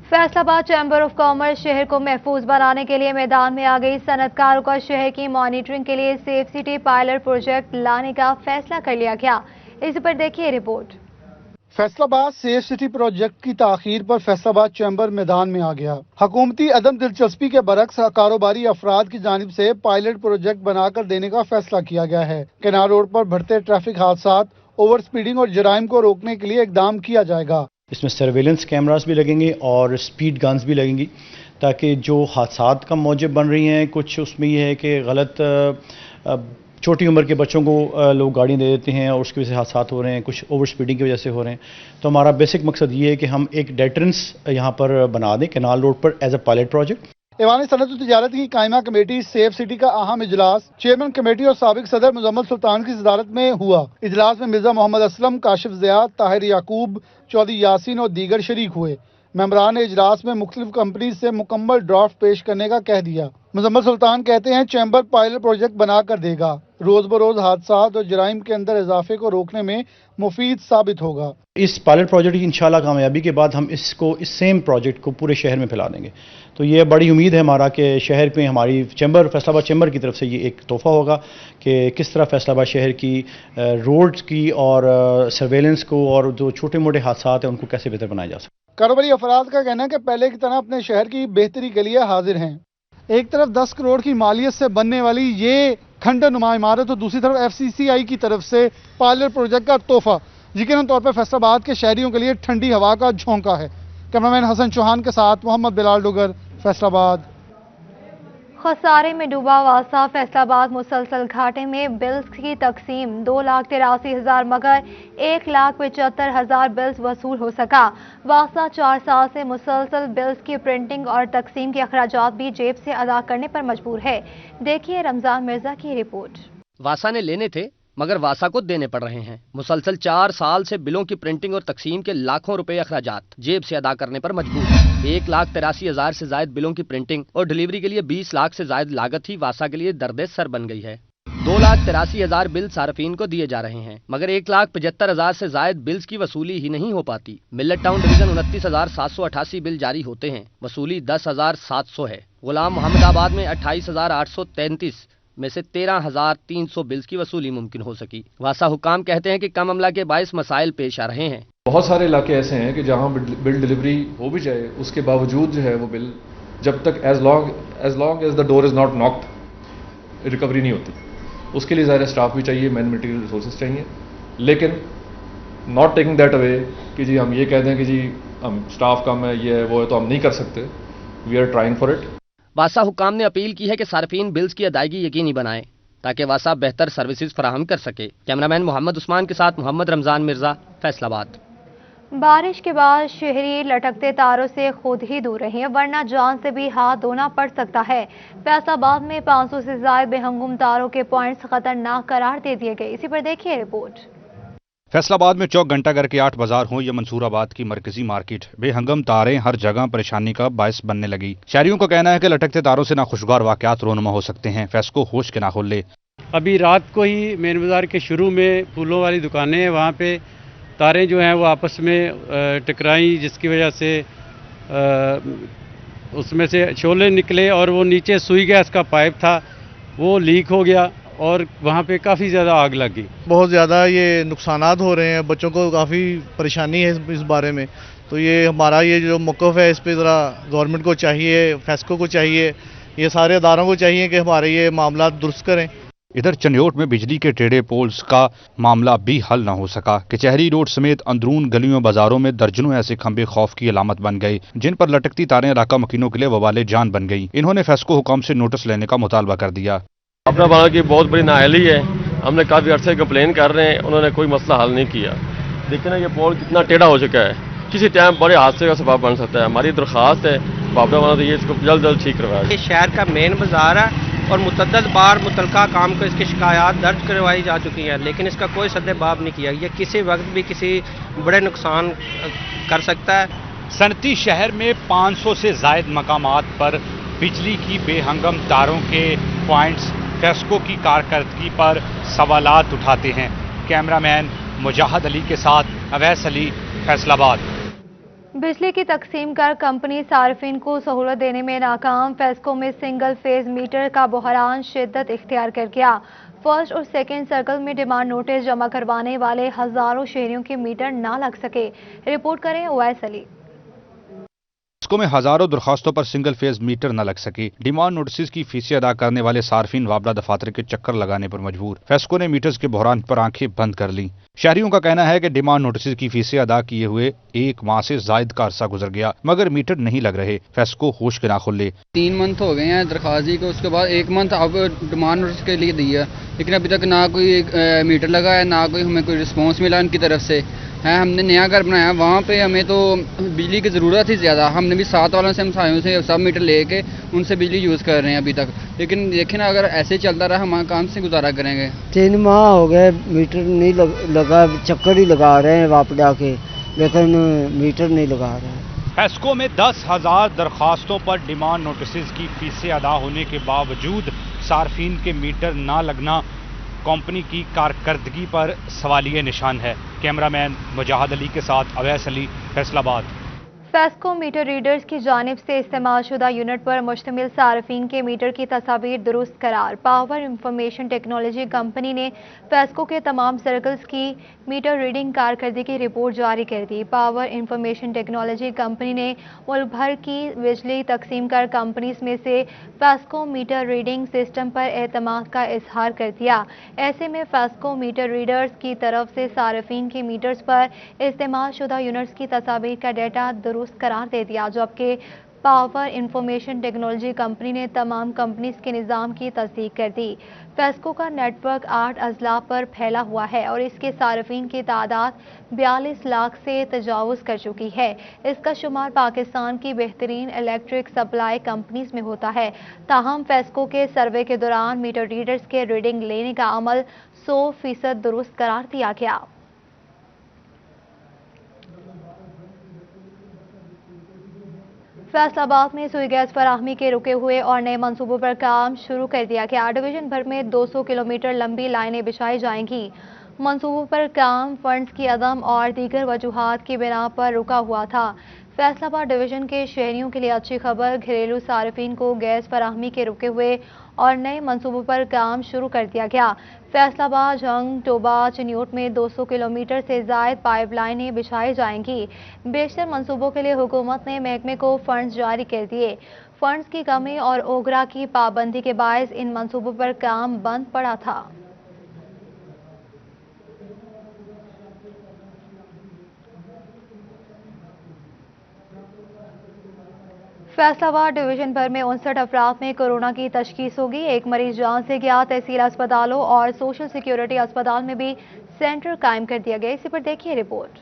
Faisalabad chamber of commerce शहर को महफूज बनाने के लिए मैदान में आ गई। सनतकारों का शहर की मॉनिटरिंग के लिए सेफ सिटी पायलट प्रोजेक्ट लाने का फैसला कर लिया गया। इस पर देखिए report. Faisalabad safe city project की ताखीर पर फैसलाबाद चैम्बर मैदान में आ गया। हुकूमती अदम दिलचस्पी के बरक्स कारोबारी अफराद की जानिब से पायलट प्रोजेक्ट बनाकर देने का फैसला किया गया है। केनाल रोड पर बढ़ते ट्रैफिक हादसा, ओवर स्पीडिंग और जराइम को रोकने के लिए इकदाम किया जाएगा। इसमें सर्वेलेंस कैमरास भी लगेंगे और स्पीड गन्स भी लगेंगी, ताकि जो हादसात का मौजब बन रही हैं, कुछ उसमें ये है कि गलत छोटी उम्र के बच्चों को लोग गाड़ियाँ दे देते हैं और उसकी वजह से हादसात हो रहे हैं, कुछ ओवर स्पीडिंग की वजह से हो रहे हैं। तो हमारा बेसिक मकसद ये है कि हम एक डेटरेंस यहाँ पर बना दें केनाल रोड पर एज अ पायलट प्रोजेक्ट। ईवान सनत और तिजारत की कायमा कमेटी सेफ सिटी का अहम इजलास चेयरमैन कमेटी और साबिक सदर मुजम्मल सुल्तान की सदारत में हुआ। इजलास में मिर्जा मोहम्मद असलम, काशिफ ज़ियाद, ताहिर याकूब, चौधरी यासीन और दीगर शरीक हुए। मेंबरान ने इजलास में मुख्तलिफ कंपनी से मुकम्मल ड्राफ्ट पेश करने का कह दिया। मुजम्मल सुल्तान कहते हैं चैम्बर पायलट प्रोजेक्ट बना कर देगा, रोज बरोज हादसात और जराइम के अंदर इजाफे को रोकने में मुफीद साबित होगा। इस पायलट प्रोजेक्ट की इंशाल्लाह कामयाबी के बाद हम इस सेम प्रोजेक्ट को पूरे शहर में फैला देंगे। तो ये बड़ी उम्मीद है हमारा कि शहर में हमारी फैसलाबाद चैम्बर की तरफ से ये एक तोहफा होगा कि किस तरह फैसलाबाद शहर की रोड्स की और सर्वेलेंस को और जो छोटे मोटे हादसात हैं उनको कैसे बेहतर बनाया जा सकता है। कारोबारी अफराद का कहना है कि पहले की तरह अपने शहर की बेहतरी के लिए हाजिर हैं। एक तरफ 10 करोड़ की मालियत से बनने वाली ये खंडर नुमा इमारत और दूसरी तरफ FCCI की तरफ से पायलट प्रोजेक्ट का तोहफा यकीनन तौर पर फैसलाबाद के शहरियों के लिए ठंडी हवा का झोंका है। कैमरामैन हसन चौहान के साथ मोहम्मद बिलाल डुगर, फैसलाबाद। खसारे में डूबा वासा। फैसलाबाद मुसलसल घाटे में बिल्स की तकसीम 2,83,000 मगर 1,75,000 बिल्स वसूल हो सका। वासा 4 साल से मुसलसल बिल्स की प्रिंटिंग और तकसीम के अखराजात भी जेब से अदा करने पर मजबूर है। देखिए रमजान मिर्जा की रिपोर्ट। वासा ने लेने थे मगर वासा को देने पड़ रहे हैं। मुसलसल 4 साल से बिलों की प्रिंटिंग और तकसीम के लाखों रुपए अखराजात जेब से अदा करने पर मजबूर है। 1,83,000 से ज्यादा बिलों की प्रिंटिंग और डिलीवरी के लिए 20 लाख से ज्यादा लागत ही वासा के लिए दर्द सर बन गई है। 2,83,000 बिल सार्फिन को दिए जा रहे हैं मगर 1,75,000 से ज्यादा बिल्स की वसूली ही नहीं हो पाती। मिल्लत टाउन डिवीजन 29,788 बिल जारी होते हैं, वसूली 10,700 है। गुलाम मोहम्मदाबाद में 28,833 में से 13,300 बिल्स की वसूली मुमकिन हो सकी। वासा हुकाम कहते हैं कि कम अमला के बायस मसाइल पेश आ रहे हैं। बहुत सारे इलाके ऐसे हैं कि जहां बिल डिलीवरी हो भी जाए, उसके बावजूद जो है वो बिल जब तक as long as the door is not knocked recovery नहीं होती। उसके लिए ज़ाहिर स्टाफ भी चाहिए, मैन मटेरियल रिसोर्सेज चाहिए, लेकिन नॉट टेकिंग दैट अवे कि जी हम ये कह दें कि जी हम स्टाफ कम है, ये है वो है, तो हम नहीं कर सकते। We are trying for it. वासा हुकाम ने अपील की है कि सार्फिन बिल्स की अदायगी यकीनी बनाएं ताकि वासा बेहतर सर्विसेज फराहम कर सके। कैमरामैन मोहम्मद उस्मान के साथ मोहम्मद रमजान मिर्जा, फैसलाबाद। बारिश के बाद शहरी लटकते तारों से खुद ही दूर रहें वरना जान से भी हाथ धोना पड़ सकता है। फैसलाबाद में 500 से ज्यादा बेहंगुम तारों के पॉइंट्स खतरनाक करार दे दिए गए। इसी पर देखिए रिपोर्ट। फैसलाबाद में चौक घंटाघर के 8 बाजार हों या मंसूराबाद की मरकजी मार्केट, बेहंगम तारें हर जगह परेशानी का बायस बनने लगी। शहरियों का कहना है कि लटकते तारों से नाखुशगवार वाकयात रोनुमा हो सकते हैं। फैसको होश के ना खोल ले। अभी रात को ही मेन बाजार के शुरू में फूलों वाली दुकानें हैं, वहाँ पे तारें जो हैं वो आपस में टकराई, जिसकी वजह से उसमें से शोले निकले और वो नीचे सुई गैस का पाइप था वो लीक हो गया और वहाँ पे काफ़ी ज़्यादा आग लग गई। बहुत ज़्यादा ये नुकसानात हो रहे हैं, बच्चों को काफ़ी परेशानी है इस बारे में। तो ये हमारा ये जो मौक़िफ़ है इस पर ज़रा गवर्नमेंट को चाहिए, फैसको को चाहिए, ये सारे अदारों को चाहिए कि हमारे ये मामला दुरुस्त करें। इधर चन्योट में बिजली के टेढ़े पोल्स का मामला भी हल न हो सका। कचहरी रोड समेत अंदरून गलियों बाजारों में दर्जनों ऐसे खंबे खौफ की अलामत बन गए जिन पर लटकती तारें इलाका मकीनों के लिए वबाले जान बन गई। इन्होंने फैसको हुकाम से नोटिस लेने का मुतालबा कर दिया। अपना बना की बहुत बड़ी नाअहली है, हमने काफ़ी अर्से कंप्लेन कर रहे हैं, उन्होंने कोई मसला हल नहीं किया। देखिए ना ये पोल कितना टेढ़ा हो चुका है, किसी टाइम बड़े हादसे का सबब बन सकता है। हमारी दरख्वास्त है बाबरा वाला तो ये इसको जल्द जल्द ठीक करवाया। ये शहर का मेन बाजार है और मुतअद्दिद बार मुतलका काम को इसकी शिकायत दर्ज करवाई जा चुकी है, लेकिन इसका कोई सद्देबाब नहीं किया। ये किसी वक्त भी किसी बड़े नुकसान कर सकता है। सनती शहर में 500 से जायद मकामात पर बिजली की बेहंगम तारों के पॉइंट्स फैसको की कारकर्दगी पर सवालात उठाते हैं। कैमरामैन मुजाहिद अली के साथ अवैस अली, फैसलाबाद। बिजली की तकसीम कर कंपनी सार्फिन को सहूलत देने में नाकाम। फेस्को में सिंगल फेज मीटर का बहरान शिद्दत इख्तियार कर गया। फर्स्ट और सेकंड सर्कल में डिमांड नोटिस जमा करवाने वाले हजारों शहरियों के मीटर ना लग सके। रिपोर्ट करें ओवैस अली। फेस्को में हजारों दरखास्तों पर सिंगल फेज मीटर न लग सके। डिमांड नोटिस की फीसें अदा करने वाले सार्फिन वाबला दफातर के चक्कर लगाने पर मजबूर। फेस्को ने मीटर्स के बहरान पर आंखें बंद कर ली। शहरियों का कहना है कि डिमांड नोटिस की फीसें अदा किए हुए 1 माह से जायद का अरसा गुजर गया मगर मीटर नहीं लग रहे। फेस्को होश के ना खुले। 3 मंथ हो गए हैं दरखास्त को, उसके बाद 1 मंथ अब डिमांड नोटिस के लिए दी है, लेकिन अभी तक ना कोई मीटर लगा है, ना कोई हमें कोई रिस्पॉन्स मिला उनकी तरफ से है। हमने नया घर बनाया, वहाँ पे हमें तो बिजली की ज़रूरत थी ज़्यादा। हमने भी साथ वालों से हमसायों से सब मीटर लेके उनसे बिजली यूज़ कर रहे हैं अभी तक, लेकिन देखें ना अगर ऐसे चलता रहा हम कहाँ से गुजारा करेंगे। 3 माह हो गए मीटर नहीं लगा, चक्कर ही लगा रहे हैं वापडा के, लेकिन मीटर नहीं लगा रहे हैं। फेस्को में 10,000 दरखास्तों पर डिमांड नोटिस की फीसें अदा होने के बावजूद सार्फिन के मीटर ना लगना कंपनी की कारकर्दगी पर सवालिया निशान है। कैमरामैन मुजाहिद अली के साथ अवैस अली, फैसलाबाद। फेस्को मीटर रीडर्स की जानिब से इस्तेमाल शुदा यूनिट पर मुश्तमिल सार्फिन के मीटर की तस्वीर दुरुस्त करार। पावर इंफॉर्मेशन टेक्नोलॉजी कंपनी ने फेस्को के तमाम सर्कल्स की मीटर रीडिंग कारकर्दगी की रिपोर्ट जारी कर दी। पावर इंफॉर्मेशन टेक्नोलॉजी कंपनी ने मुल्क भर की बिजली तकसीम कर कंपनीज में से फेस्को मीटर रीडिंग सिस्टम पर एतमाद का इजहार कर दिया। ऐसे में फेस्को मीटर रीडर्स की तरफ से सार्फिन के मीटर्स पर इस्तेमाल शुदा यूनिट्स की तस्वीर का डेटा दुरुस्त करार दे दिया, जबकि पावर इंफॉर्मेशन टेक्नोलॉजी कंपनी ने तमाम कंपनीज के निज़ाम की तस्दीक कर दी। फेस्को का नेटवर्क 8 अजला पर फैला हुआ है और इसके सार्फिन की तादाद 42 लाख से तजावुज़ कर चुकी है। इसका शुमार पाकिस्तान की बेहतरीन इलेक्ट्रिक सप्लाई कंपनीज में होता है। ताहम फेस्को के सर्वे के दौरान मीटर रीडर्स के रीडिंग लेने का अमल 100% दुरुस्त करार दिया गया। फैसलाबाद में सुई गैस फराहमी के रुके हुए और नए मंसूबों पर काम शुरू कर दिया गया। डिवीजन भर में 200 किलोमीटर लंबी लाइनें बिछाई जाएंगी। मंसूबों पर काम फंड्स की अदम और दीगर वजूहात की बिना पर रुका हुआ था। फैसलाबाद डिवीजन के शहरियों के लिए अच्छी खबर, घरेलू सार्फिन को गैस फराहमी के रुके हुए और नए मंसूबों पर काम शुरू कर दिया गया। फैसलाबाद, जंग, टोबा, चिन्योट में 200 किलोमीटर से जायद पाइपलाइनें बिछाई जाएंगी। बेशतर मंसूबों के लिए हुकूमत ने महकमे को फंड्स जारी कर दिए। फंड्स की कमी और ओगरा की पाबंदी के बायस इन मंसूबों पर काम बंद पड़ा था। फैसलाबाद डिवीजन भर में 59 अफराद में कोरोना की तशखीस होगी। एक मरीज जान से गया। तहसील अस्पतालों और सोशल सिक्योरिटी अस्पताल में भी सेंटर कायम कर दिया गया। इसी पर देखिए रिपोर्ट।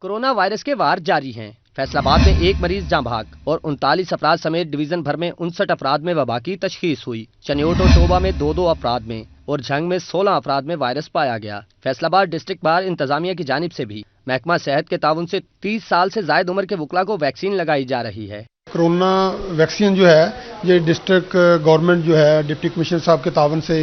कोरोना वायरस के वार जारी हैं। फैसलाबाद में एक मरीज जाँ भाग और 39 अफराद समेत डिवीजन भर में 59 अफराद में वबा की तशखीस हुई। चन्योट और टोबा में 2-2 अफराद में और झंग में 16 अफराद में वायरस पाया गया। फैसलाबाद डिस्ट्रिक्ट बार इंतजामिया की जानिब से भी महकमा सेहत के ताउन से 30 साल से जायद उम्र के वकला को वैक्सीन लगाई जा रही है। कोरोना वैक्सीन जो है ये डिस्ट्रिक्ट गवर्नमेंट जो है डिप्टी कमिश्नर साहब के तावन से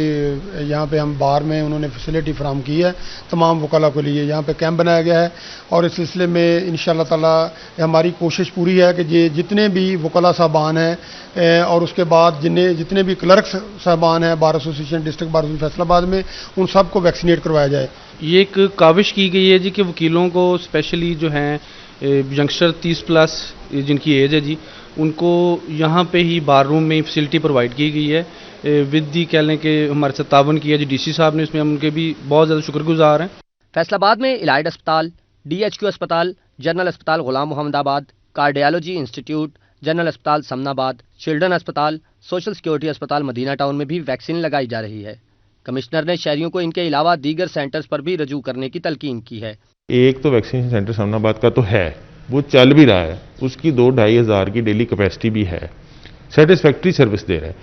यहाँ पे हम बार में उन्होंने फैसिलिटी फराहम की है तमाम वकला के लिए। यहाँ पे कैंप बनाया गया है और इस सिलसिले में इंशाअल्लाह ताला हमारी कोशिश पूरी है कि ये जितने भी वकला साहबान हैं और उसके बाद जितने भी क्लर्क साहबान हैं bar association district bar association Faisalabad में, उन सबको वैक्सीनेट करवाया जाए। ये एक काविश की गई है जी कि वकीलों को स्पेशली जो हैं यंगस्टर 30+ जिनकी एज है जी, उनको यहाँ पे ही बार रूम में फैसिलिटी प्रोवाइड की गई है विद दी कह लें कि हमारे साथ तावन किया जी डीसी साहब ने, इसमें हम उनके भी बहुत ज़्यादा शुक्रगुजार हैं। फैसलाबाद में इलाइड अस्पताल, DHQ अस्पताल, जनरल अस्पताल गुलाम मोहम्मदाबाद, कार्डियोलॉजी इंस्टीट्यूट, जनरल अस्पताल समनाबाद, चिल्ड्रन अस्पताल, सोशल सिक्योरिटी अस्पताल मदीना टाउन में भी वैक्सीन लगाई जा रही है। कमिश्नर ने शहरियों को इनके अलावा दीगर सेंटर्स पर भी रजू करने की तलकीन की है। एक तो वैक्सीनेशन सेंटर समनाबाद का तो है, वो चल भी रहा है, उसकी 2-2.5 हज़ार की डेली कैपेसिटी भी है, सेटिस्फैक्ट्री सर्विस दे रहे हैं।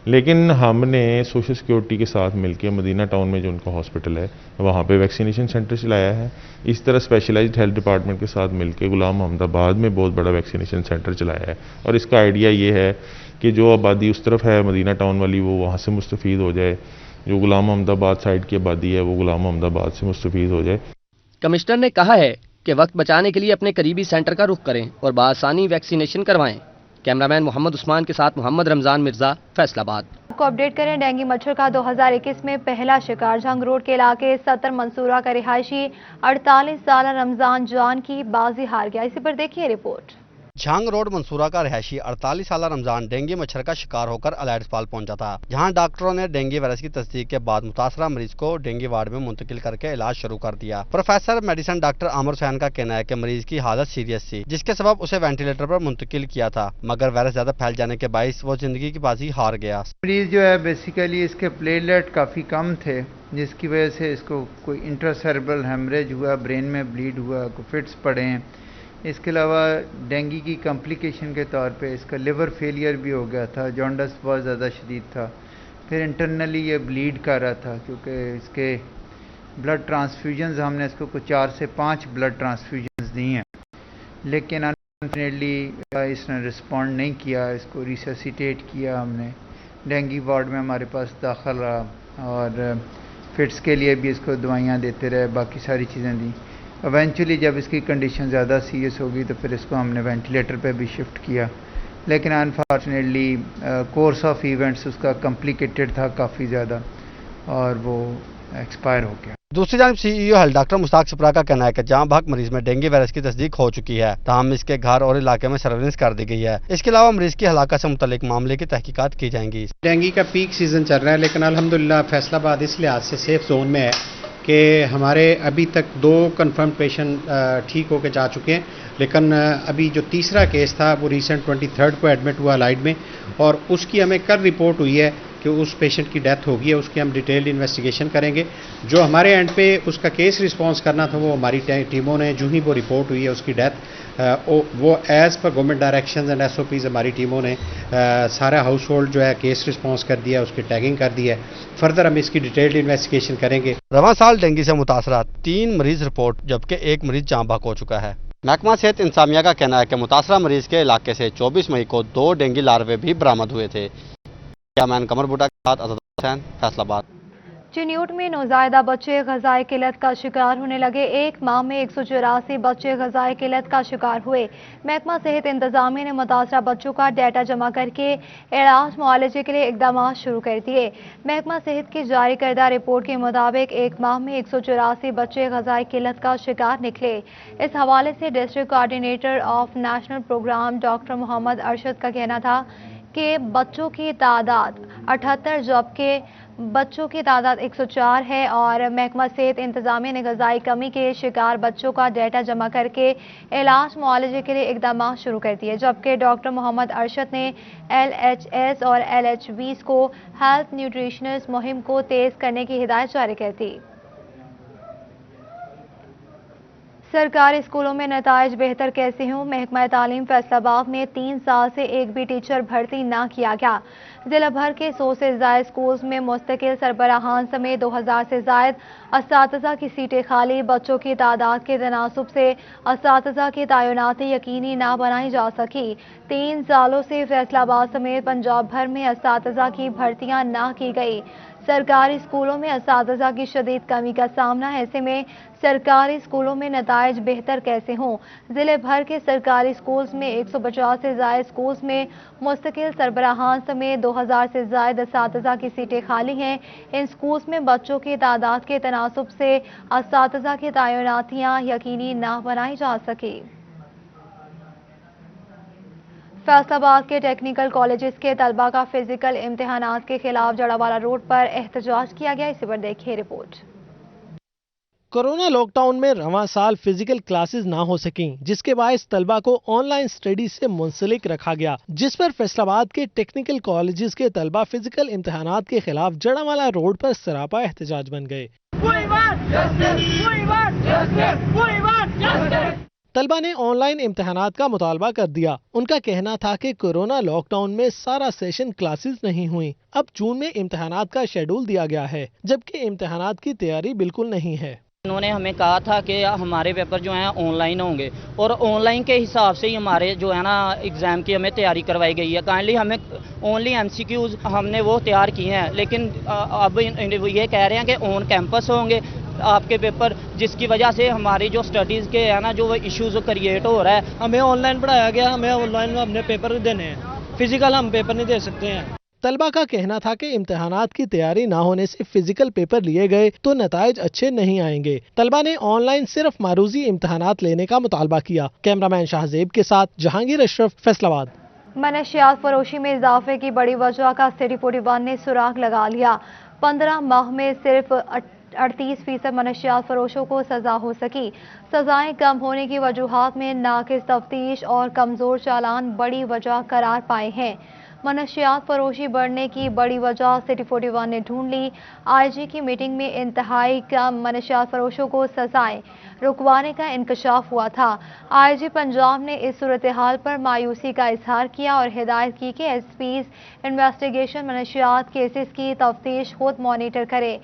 लेकिन हमने सोशल सिक्योरिटी के साथ मिलकर मदीना टाउन में जो उनका हॉस्पिटल है वहाँ पे वैक्सीनेशन सेंटर चलाया है। इस तरह स्पेशलाइज्ड हेल्थ डिपार्टमेंट के साथ मिलकर गुलाम मोहम्मदाबाद में बहुत बड़ा वैक्सीनेशन सेंटर चलाया है और इसका आइडिया ये है कि जो आबादी उस तरफ है मदीना टाउन वाली वो वहाँ से मुस्तफ़ीद हो जाए, जो गुलाम मोहम्मदाबाद साइड की आबादी है वो गुलाम मोहम्मदाबाद से मुस्तफ़ीद हो जाए। कमिश्नर ने कहा है कि वक्त बचाने के लिए अपने करीबी सेंटर का रुख करें और बआसानी वैक्सीनेशन करवाएं। कैमरामैन मोहम्मद उस्मान के साथ मोहम्मद रमजान मिर्जा, फैसलाबाद। को अपडेट करें। डेंगू मच्छर का 2021 में पहला शिकार झंग रोड के इलाके 70 मंसूरा का रिहायशी 48 साल रमजान जान की बाजी हार गया। इसी पर देखिए रिपोर्ट। झांग रोड मंसूरा का रहायशी 48 साल रमजान डेंगू मच्छर का शिकार होकर अलाइड अस्पताल पहुंचा था, जहां डॉक्टरों ने डेंगू वायरस की तस्दीक के बाद मुतासरा मरीज को डेंगू वार्ड में मुंतकिल करके इलाज शुरू कर दिया। Professor medicine doctor Aamir Hussain का कहना है कि मरीज की हालत सीरियस थी, जिसके सबब उसे वेंटिलेटर पर मुंतकिल किया था, मगर वायरस ज्यादा फैल जाने के बाइस वो जिंदगी की बाजी हार गया। मरीज जो है बेसिकली इसके प्लेटलेट काफ़ी कम थे, जिसकी वजह से इसको कोई इंट्रासेरेब्रल हेमरेज हुआ, ब्रेन में ब्लीड हुआ, कोई फिट्स पड़े हैं। इसके अलावा डेंगू की कॉम्प्लिकेशन के तौर पे इसका लिवर फेलियर भी हो गया था, जॉन्डिस बहुत ज़्यादा शदीद था, फिर इंटरनली ये ब्लीड कर रहा था क्योंकि इसके ब्लड ट्रांसफ्यूजन्स हमने इसको कुछ 4 से 5 ब्लड ट्रांसफ्यूजन्स दी हैं, लेकिन अनफॉर्चुनेटली इसने रिस्पॉन्ड नहीं किया। इसको रिससिटेट किया हमने, डेंगू वार्ड में हमारे पास दाखिल रहा और फिट्स के लिए भी इसको दवाइयाँ देते रहे, बाकी सारी चीज़ें दी। इवेंचुअली जब इसकी कंडीशन ज़्यादा सीरियस होगी तो फिर इसको हमने वेंटिलेटर पे भी शिफ्ट किया, लेकिन अनफॉर्चुनेटली कोर्स ऑफ इवेंट्स उसका कॉम्प्लिकेटेड था काफ़ी ज़्यादा और वो एक्सपायर हो गया। दूसरी जानब CEO health doctor Mushtaq Sapra का कहना है कि जहां भाग मरीज में डेंगू वायरस की तस्दीक हो चुकी है, तमाम इसके घर और इलाके में सर्वेलेंस कर दी गई है। इसके अलावा मरीज की हलाकत से मुतल्लिक मामले की तहकीकात की जाएंगी। डेंगू का पीक सीजन चल रहा है, लेकिन अल्हम्दुलिल्लाह फैसलाबाद इस लिहाज से सेफ जोन में है कि हमारे अभी तक 2 कन्फर्म पेशेंट ठीक होकर जा चुके हैं, लेकिन अभी जो तीसरा केस था वो रिसेंट 23 को एडमिट हुआ अलाइड में, और उसकी हमें कल रिपोर्ट हुई है कि उस पेशेंट की डेथ हो गई है। उसकी हम डिटेल्ड इन्वेस्टिगेशन करेंगे। जो हमारे एंड पे उसका केस रिस्पांस करना था वो हमारी टीमों ने, जो ही वो रिपोर्ट हुई है उसकी डेथ, वो as per government directions and SOPs हमारी टीमों ने सारा हाउस होल्ड जो है केस रिस्पांस कर दिया, उसकी टैगिंग कर दी है। फर्दर हम इसकी डिटेल्ड इन्वेस्टिगेशन करेंगे। रवां साल डेंगू से मुतासरा 3 मरीज रिपोर्ट, जबकि 1 मरीज जाँ बहक हो चुका है। महकमा सेहत इंतजामिया का कहना है कि मुतासरा मरीज के इलाके से 24 मई को 2 डेंगू लार्वे भी बरामद हुए थे। कैमरामैन कमर बूटा के साथ आजाद हुसैन, फैसलाबाद। चिन्यूट में नौजायदा बच्चे ग़िज़ाई किल्लत का शिकार होने लगे। 1 माह में 184 बच्चे ग़िज़ाई किल्लत का शिकार हुए। महकमा सेहत इंतजामिया ने मुतासरा बच्चों का डाटा जमा करके इलाज मुआलजे के लिए इकदाम शुरू कर दिए। महकमा सेहत की जारी करदा रिपोर्ट के मुताबिक 1 माह में 184 बच्चे ग़िज़ाई किल्लत का शिकार निकले। इस हवाले से district coordinator of national program doctor Mohammad Arshad का कहना था कि बच्चों की तादाद 78 जबकि बच्चों की तादाद 104 है, और महकमा सेहत इंतजामिया ने ग़िज़ाई कमी के शिकार बच्चों का डाटा जमा करके इलाज मुआलजे के लिए इकदाम शुरू कर दिए। जबकि डॉक्टर मोहम्मद अरशद ने LHS और LHVs को हेल्थ न्यूट्रिशनिस्ट मुहिम को तेज़ करने की हिदायत जारी कर दी। सरकारी स्कूलों में नताइज बेहतर कैसे हों? महकमा तालीम फैसलाबाद में 3 साल से एक भी टीचर भर्ती ना किया गया। जिला भर के 100 से ज़ायद स्कूल्स में मुस्तकिल सरबराहान समेत 2000 से ज़ायद असातिज़ा की सीटें खाली। बच्चों की तादाद के तनासुब से असातिज़ा की तैनाती यकीनी ना बनाई जा सकी। 3 सालों से फैसलाबाद समेत पंजाब भर में असातिज़ा की भर्तियाँ ना की गई। सरकारी स्कूलों में असातिज़ा की शदीद कमी का सामना है। ऐसे में सरकारी स्कूलों में नताइज बेहतर कैसे हों? ज़िले भर के सरकारी स्कूल्स में 150 से ज़ायद स्कूल्स में मुस्तकिल सरबराहान समेत 2000 से ज़ायद असातिज़ा की सीटें खाली हैं। इन स्कूल्स में बच्चों की तादाद के तनासुब से असातिज़ा की तैनातियाँ यकीनी ना बनाई जा सकी। फैसलाबाद के टेक्निकल कॉलेजेस के तलबा का फिजिकल इम्तिहानात के खिलाफ जड़ावाला रोड पर एहतजाज किया गया। इसी पर देखिए रिपोर्ट। कोरोना लॉकडाउन में रवां साल फिजिकल क्लासेस ना हो सकी, जिसके बायस तलबा को ऑनलाइन स्टडी से मुंसलिक रखा गया, जिस पर फैसलाबाद के टेक्निकल कॉलेजेस के तलबा फिजिकल इम्तिहानात के खिलाफ जड़ावाला रोड पर सरापा एहतजाज बन गए। तलबा ने ऑनलाइन इम्तिहानात का मुतालबा कर दिया। उनका कहना था कि कोरोना लॉकडाउन में सारा सेशन क्लासेस नहीं हुई। अब जून में इम्तिहानात का शेड्यूल दिया गया है, जबकि इम्तिहानात की तैयारी बिल्कुल नहीं है। उन्होंने हमें कहा था कि हमारे पेपर जो हैं ऑनलाइन होंगे, और ऑनलाइन के हिसाब से ही हमारे जो है ना एग्ज़ाम की हमें तैयारी करवाई गई है। काइंडली हमें ओनली MCQs हमने वो तैयार किए हैं, लेकिन अब ये कह रहे हैं कि ऑन कैंपस होंगे आपके पेपर, جس کی وجہ سے ہماری جو اسٹڈیز کے ہے نا جو ایشوز کریٹ ہو رہا ہے. ہمیں آن لائن پڑھایا گیا, ہمیں آن لائن میں اپنے پیپر دینے ہیں, فزیکل ہم پیپر نہیں دے سکتے ہیں. طلبہ کا کہنا تھا کہ امتحانات کی تیاری نہ ہونے سے فزیکل پیپر لیے گئے تو نتائج اچھے نہیں آئیں گے. طلبہ نے آن لائن صرف معروضی امتحانات لینے کا مطالبہ کیا. کیمرامین شاہزیب کے ساتھ جہانگیر اشرف, فیصل آباد. منشیات فروشی میں اضافے کی بڑی وجہ کا سٹی 41 نے سراغ لگا لیا. 15 ماہ میں صرف 38% منشیات فروشوں کو سزا ہو سکی. سزائیں کم ہونے کی وجوہات میں ناقص تفتیش اور کمزور چالان بڑی وجہ قرار پائے ہیں. منشیات فروشی بڑھنے کی بڑی وجہ سٹی 41 نے ڈھونڈ لی. آئی جی کی میٹنگ میں انتہائی کم منشیات فروشوں کو سزائیں رکوانے کا انکشاف ہوا تھا. آئی جی پنجاب نے اس صورتحال پر مایوسی کا اظہار کیا اور ہدایت کی کہ ایس پیز انویسٹیگیشن منشیات کیسز کی تفتیش خود مانیٹر کرے.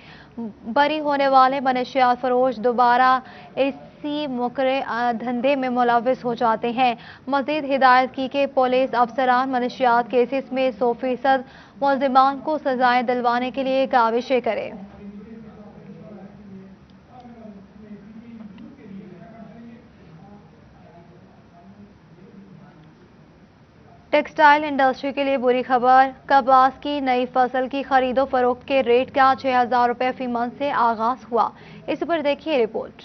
بری ہونے والے منشیات فروش دوبارہ اسی مکرر دھندے میں ملوث ہو جاتے ہیں. مزید ہدایت کی کہ پولیس افسران منشیات کیسز میں 100% ملزمان کو سزائیں دلوانے کے لیے کاوشیں کریں. ٹیکسٹائل انڈسٹری کے لیے بری خبر. کپاس کی نئی فصل کی خرید و فروخت کے ریٹ کا 6,000 روپے فی من سے آغاز ہوا. اس پر دیکھیے رپورٹ.